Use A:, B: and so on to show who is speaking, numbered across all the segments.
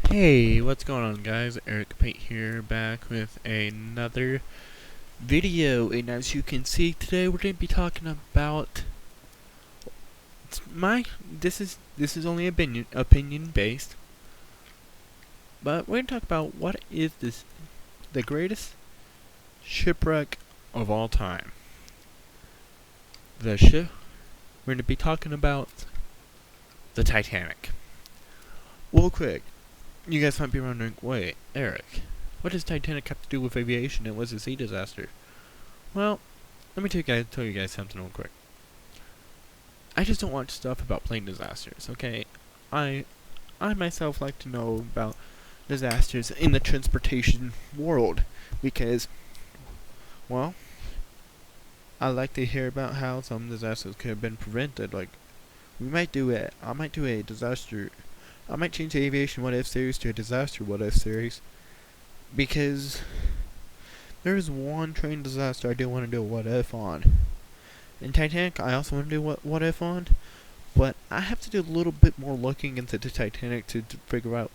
A: Hey, what's going on, guys? Eric Pate here, back with another video, and as you can see today, we're going to be talking about my. This is only opinion based, but we're going to talk about what is the greatest shipwreck of all time. The ship we're going to be talking about the Titanic. Well, quick, you guys might be wondering, wait, Eric, what does Titanic have to do with aviation? It was a sea disaster. Well, let me tell you guys something real quick. I just don't watch stuff about plane disasters, okay? I I myself like to know about disasters in the transportation world because, well, I like to hear about how some disasters could have been prevented. Like, I might do a disaster, I might change the aviation what if series to a disaster what if series because there is one train disaster I do want to do a what if on. In Titanic, I also want to do what if on, but I have to do a little bit more looking into the Titanic to figure out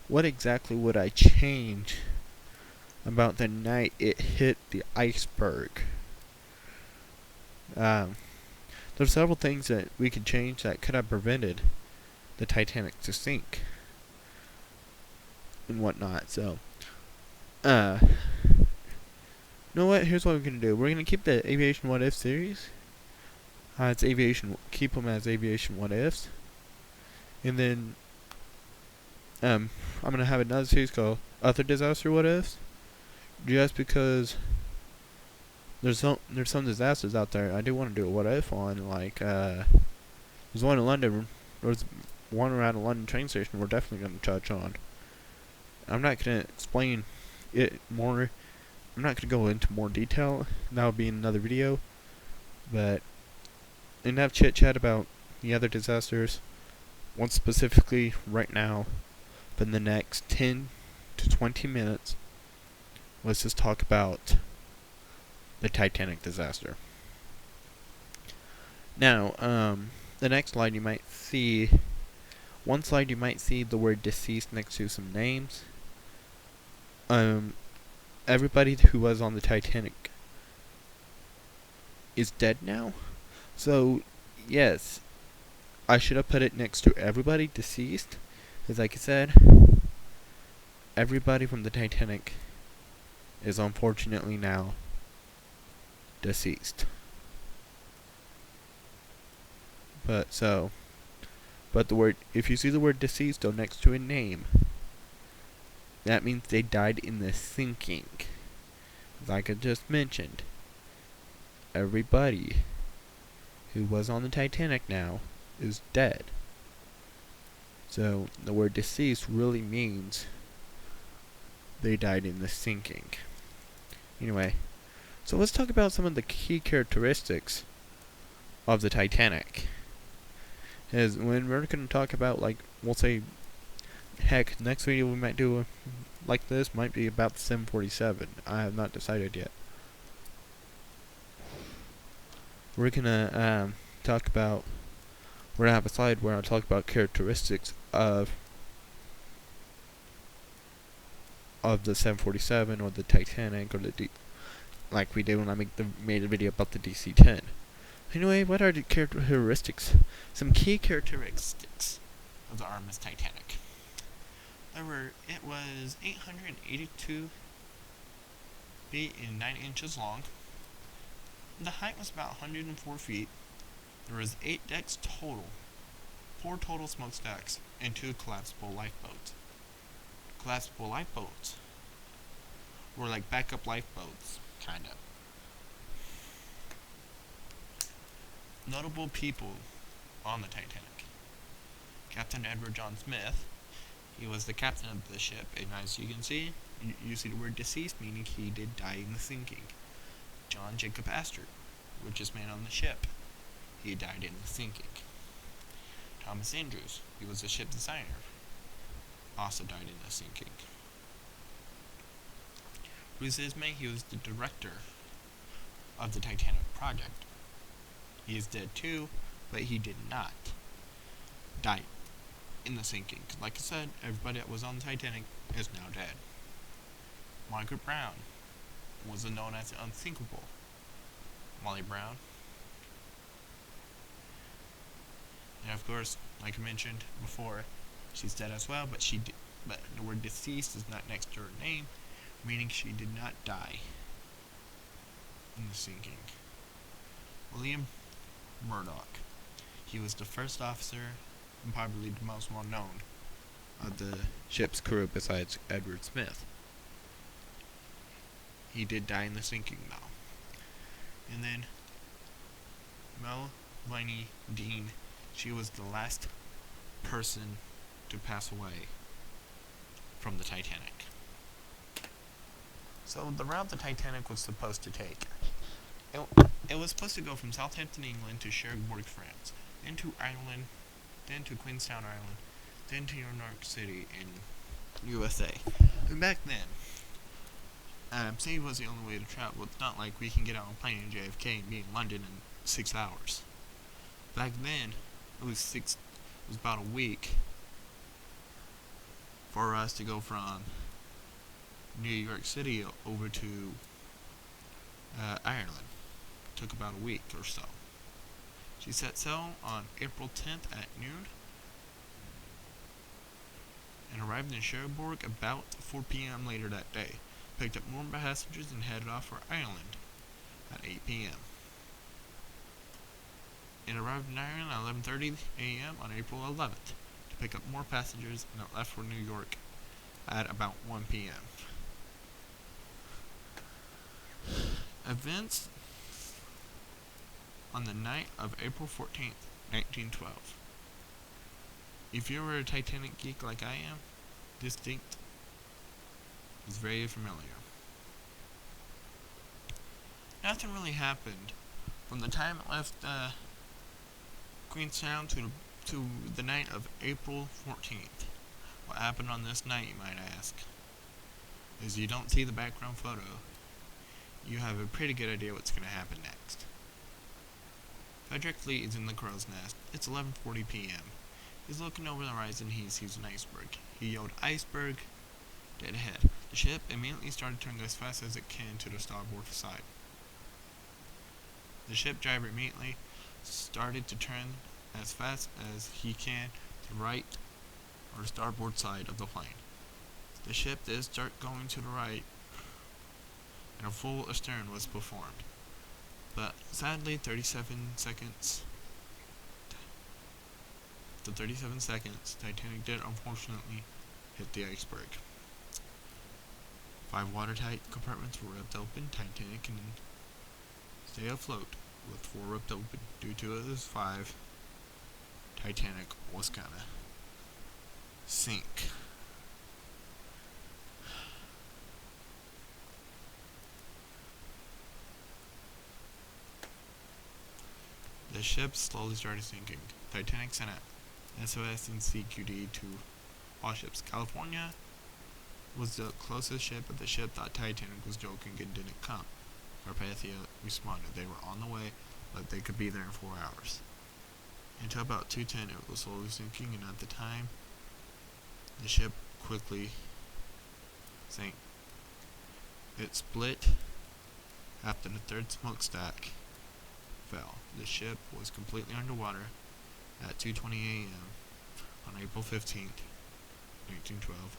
A: what exactly would I change about the night it hit the iceberg. Um, there's several things that we could change that could have prevented the Titanic to sink and whatnot. So, you know what? Here's what we're gonna do. We're gonna keep the aviation what if series. It's aviation. Keep them as aviation what ifs, and then I'm gonna have another series called Other Disaster What Ifs, just because there's some disasters out there I do want to do a what if on. Like there's one in London. There's one around a London train station we're definitely gonna touch on. I'm not gonna explain it more. I'm not gonna go into more detail. That will be in another video. But enough chit chat about the other disasters. One specifically right now. But in the next 10 to 20 minutes, let's just talk about the Titanic disaster. Now, the next slide you might see, one slide you might see the word deceased next to some names. Everybody who was on the Titanic is dead now. So, yes, I should have put it next to everybody deceased. Because like I said, everybody from the Titanic is unfortunately now deceased. But the word, if you see the word deceased though next to a name, that means they died in the sinking. Like I just mentioned, everybody who was on the Titanic now is dead. So the word deceased really means they died in the sinking. Anyway, so let's talk about some of the key characteristics of the Titanic. As when we're going to talk about, like, we'll say, heck, next video we might do like this might be about the 747. I have not decided yet. We're gonna talk about. We're gonna have a slide where I'll talk about characteristics of the 747 or the Titanic or the like we did when I made a video about the DC-10. Anyway, what are the characteristics? Some key characteristics of the RMS Titanic. It was 882 feet and 9 inches long. The height was about 104 feet. There was 8 decks total, 4 total smokestacks, and 2 collapsible lifeboats. Collapsible lifeboats were like backup lifeboats, kind of. Notable people on the Titanic. Captain Edward John Smith. He was the captain of the ship, and as you can see, you see the word deceased, meaning he did die in the sinking. John Jacob Astor, richest man on the ship. He died in the sinking. Thomas Andrews, he was the ship designer, also died in the sinking. Bruce Ismay, he was the director of the Titanic project. He is dead too, but he did not die in the sinking. Like I said, everybody that was on the Titanic is now dead. Margaret Brown was known as the unsinkable. Molly Brown. And of course, like I mentioned before, she's dead as well, but but the word deceased is not next to her name, meaning she did not die in the sinking. William Murdoch. He was the first officer and probably the most well known of the ship's crew besides Edward Smith. He did die in the sinking though. And then Melanie Dean, she was the last person to pass away from the Titanic. So the route the Titanic was supposed to take, it was supposed to go from Southampton, England to Cherbourg, France, then to Ireland, then to Queenstown, Ireland, then to New York City in USA. And back then, sea was the only way to travel. It's not like we can get on a plane in JFK and be in London in 6 hours. Back then, it was about a week for us to go from New York City over to Ireland. It took about a week or so. She set sail on April 10th at noon and arrived in Cherbourg about 4 p.m. later that day. Picked up more passengers and headed off for Ireland at 8 p.m. It arrived in Ireland at 11:30 a.m. on April 11th to pick up more passengers, and it left for New York at about 1 p.m. Events on the night of April 14th, 1912. If you were a Titanic geek like I am, this date is very familiar. Nothing really happened from the time it left Queenstown to the night of April 14th. What happened on this night, you might ask, is you don't see the background photo. You have a pretty good idea what's going to happen next. Frederick Lee is in the crow's nest. It's 11:40 p.m. He's looking over the horizon. He sees an iceberg. He yelled, "Iceberg!" dead ahead. The ship immediately started turning as fast as it can to the starboard side. The ship driver immediately started to turn as fast as he can to the right or starboard side of the plane. The ship did start going to the right, and a full astern was performed. But sadly, 37 seconds, Titanic did unfortunately hit the iceberg. 5 watertight compartments were ripped open. Titanic can stay afloat with 4 ripped open. Due to those 5, Titanic was gonna sink. The ship slowly started sinking. Titanic sent a SOS and CQD to all ships. California was the closest ship, but the ship thought Titanic was joking and didn't come. Carpathia responded. They were on the way, but they could be there in 4 hours. Until about 2:10, it was slowly sinking, and at the time, the ship quickly sank. It split after the 3rd smokestack fell. The ship was completely underwater at 2:20 a.m. on April 15th, 1912.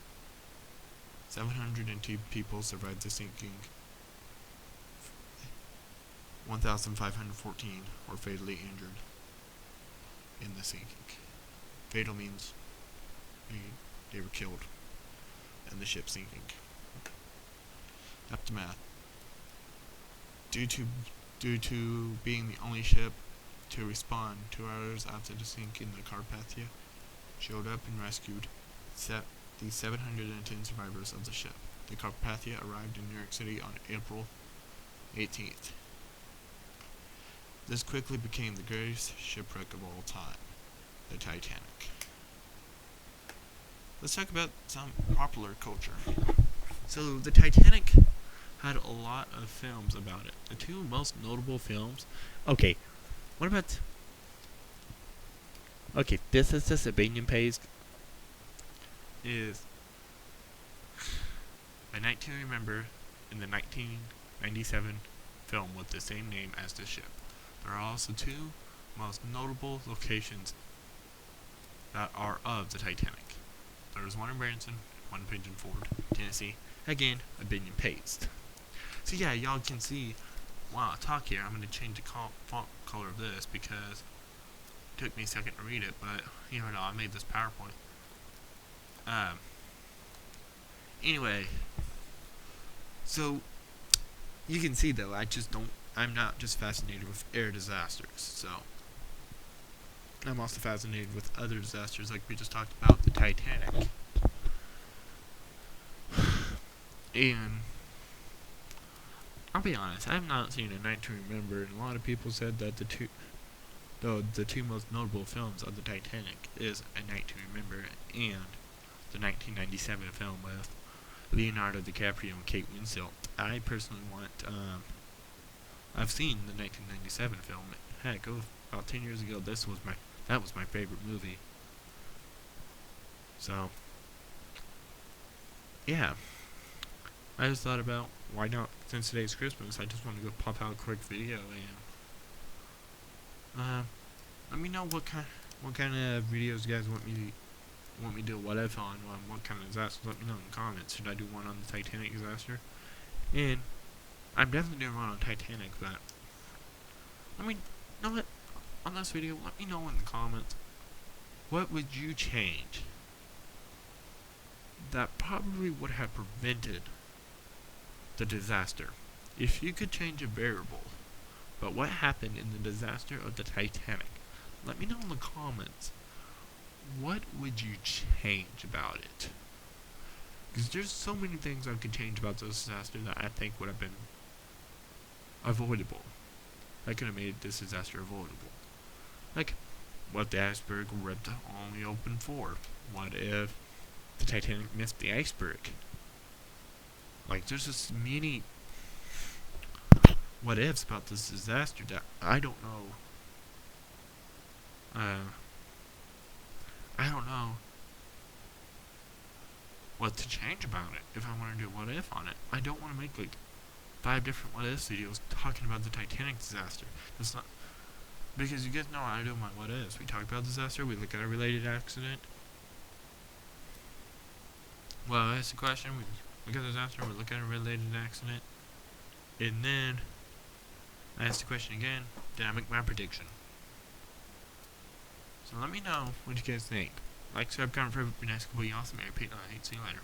A: 702 people survived the sinking. 1,514 were fatally injured in the sinking. Fatal means they were killed in the ship sinking. Aftermath. Due to being the only ship to respond 2 hours after the sinking, the Carpathia showed up and rescued the 710 survivors of the ship. The Carpathia arrived in New York City on April 18th. This quickly became the greatest shipwreck of all time, the Titanic. Let's talk about some popular culture. So, the Titanic had a lot of films about it. The 2 most notable films... Okay, what about... Okay, this is just opinion based. is a night to remember in the 1997 film with the same name as the ship. There are also two most notable locations that are of the Titanic. There is one in Branson, one in Pigeon Forge, Tennessee. Again, a bit and paste. So yeah, y'all can see while I talk here, I'm going to change the font color of this because it took me a second to read it, but you know, I made this PowerPoint. Anyway, so you can see though, I'm not just fascinated with air disasters, so I'm also fascinated with other disasters like we just talked about, the Titanic. And I'll be honest, I have not seen A Night to Remember, and a lot of people said that the two most notable films of the Titanic is A Night to Remember and the 1997 film with Leonardo DiCaprio and Kate Winslet. I personally I've seen the 1997 film. Heck, about 10 years ago, that was my favorite movie. So, yeah. I just thought about, why not, since today's Christmas, I just want to go pop out a quick video and, let me know what kind of videos you guys want me to do a what if on, what kind of disasters. Let me know in the comments. Should I do one on the Titanic disaster? And I'm definitely doing one on Titanic, but let me know what on this video. Let me know in the comments, what would you change that probably would have prevented the disaster if you could change a variable. But what happened in the disaster of the Titanic? Let me know in the comments. What would you change about it? Because there's so many things I could change about this disaster that I think would have been avoidable. I could have made this disaster avoidable. Like, what if the iceberg ripped only open 4? What if the Titanic missed the iceberg? Like, there's just many what ifs about this disaster that I don't know. I don't know what to change about it if I want to do what if on it. I don't want to make like 5 different what if videos talking about the Titanic disaster. That's not, because you guys know I do my what ifs. We talk about disaster, we look at a related accident. Well, that's the question. We look at the disaster, we look at a related accident, and then I ask the question again, then I make my prediction. So let me know what you guys think. Like, subscribe, comment, favorite, be nice, be awesome, Pete, see you later.